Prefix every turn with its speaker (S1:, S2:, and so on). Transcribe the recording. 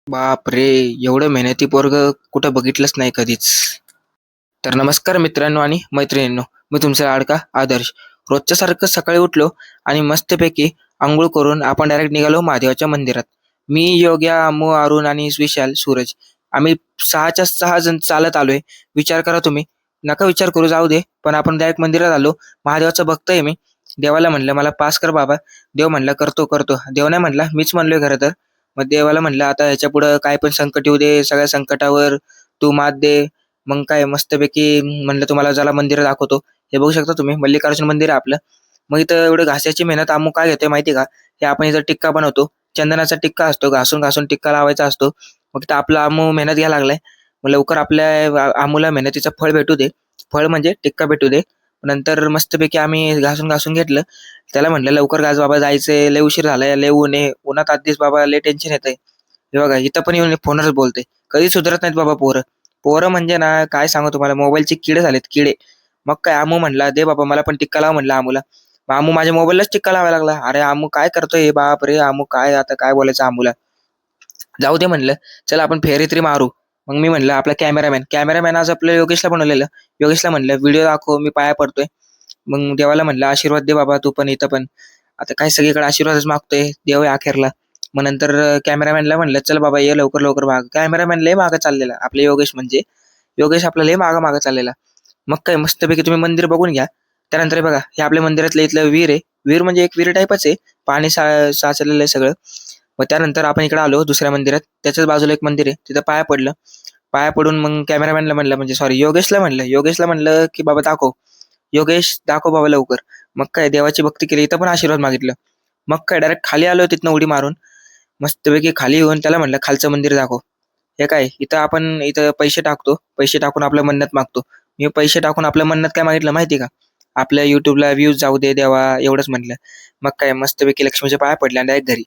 S1: बाप रे! एवढं मेहनती पोरगं कुठं बघितलंच नाही कधीच. तर नमस्कार मित्रांनो आणि मैत्रिणींनो, मी तुमचा लाडका आदर्श. रोजच्या सारखं सकाळी उठलो आणि मस्तपैकी अंघोळ करून आपण डायरेक्ट निघालो महादेवाच्या मंदिरात. मी, योग्या, अम्मू, अरुण आणि विशाल, सूरज आम्ही 6च्या 6 जण चालत आलोय. विचार करा तुम्ही. नका विचार करू, जाऊ दे. पण आपण डायरेक्ट मंदिरात आलो. महादेवाचा भक्त आहे मी. देवाला म्हणलं, "मला पास कर बाबा." देव म्हणला, "करतो, करतो." देव नाही म्हणला, मीच म्हणलोय खरं तर. मग देवाला म्हणलं, "आता ह्याच्यापुढं काय पण संकट येऊ दे, सगळ्या संकटावर तू मात दे." मग काय मस्तपैकी म्हणलं तुम्हाला चला मंदिर दाखवतो. हे बघू शकता तुम्ही मल्लिकार्जुन मंदिर आहे आपलं. मग इथं एवढं घासाची मेहनत अम्मू काय घेतोय माहिती आहे का? हे आपण इथं टिक्का बनवतो. चंदनाचा टिक्का असतो. घासून-घासून टिक्का लावायचा असतो. मग इथं आपला अम्मू मेहनत घ्यायला लागलाय. मग लवकर आपल्या अम्मूला मेहनतीचं फळ भेटू दे. फळ म्हणजे टिक्का भेटू दे. नंतर मस्तपैकी आम्ही घासून-घासून घेतलं. त्याला म्हटलं, "लवकर घास बाबा जायचंय. लय उशीर झालाय. लय ऊन आहे. उन्हात आधीच बाबा लय टेन्शन येतंय." हे बघा इथं पण येऊन फोनवरच बोलतोय. कधी सुधरत नाहीत बाबा पोरं. पोरं म्हणजे ना काय सांगू तुम्हाला मोबाईलचे किडे झालेत किडे. मग काय अम्मू म्हणला, "दे बाबा मला पण टिक्का लाव" म्हणलं अम्मूला. मग अम्मू माझ्या मोबाईललाच टिक्का लावायला लागला. अरे अम्मू काय करतोय? बापरे! अम्मू काय आता काय बोलायचं अम्मूला. जाऊ दे म्हणलं. चला आपण फेरी तरी मारू. मग मी म्हणलं आपला कॅमेरामॅन आज आपलं योगेशला बनवलेलं. योगेशला म्हणलं, "व्हिडिओ दाखव मी पाया पडतोय." मग देवाला म्हणलं, "आशीर्वाद दे बाबा तू पण इथं पण." आता काय सगळीकडे आशीर्वादच मागतोय. देव आहे अखेरला. मग नंतर कॅमेरामॅनला म्हणलं, "चल बाबा ये लवकर-लवकर मागं." कॅमेरामॅन लय मागं चाललेला. आपले योगेश म्हणजे. योगेश आपला लय मागं-मागं चाललेला. मग काय मस्तपैकी तुम्ही मंदिर बघून घ्या. त्यानंतर हे बघा, हे आपल्या मंदिरातलं इथलं विहीर आहे. विहीर म्हणजे एक विहीर टाईपच आहे. पाणी साचलेलं आहे सगळं. मग त्यानंतर आपण इकडे आलो दुसऱ्या मंदिरात. त्याच्याच बाजूला एक मंदिर आहे. तिथं पाया पडलं. पाया पडून मग कॅमेरामॅनला म्हणलं म्हणजे सॉरी योगेशला म्हणलं, की "बाबा दाखव." "योगेश दाखव बाबा लवकर." मग काय देवाची भक्ती केली. इथं पण आशीर्वाद मागितलं. मग काय डायरेक्ट खाली आलो तिथनं उडी मारून. मस्तपैकी खाली येऊन त्याला म्हणलं, "खालचं मंदिर दाखव." हे काय इथं आपण इथं पैसे टाकतो. पैसे टाकून आपलं मन्नत मागतो. मी पैसे टाकून आपलं मन्नत काय मागितलं माहिती आहे का? आपल्या YouTubeला व्ह्यूज जाऊ दे देवा एवढंच म्हटलं. मग काय मस्तपैकी लक्ष्मीच्या पाया पडल्या आणि डायरेक्ट घरी.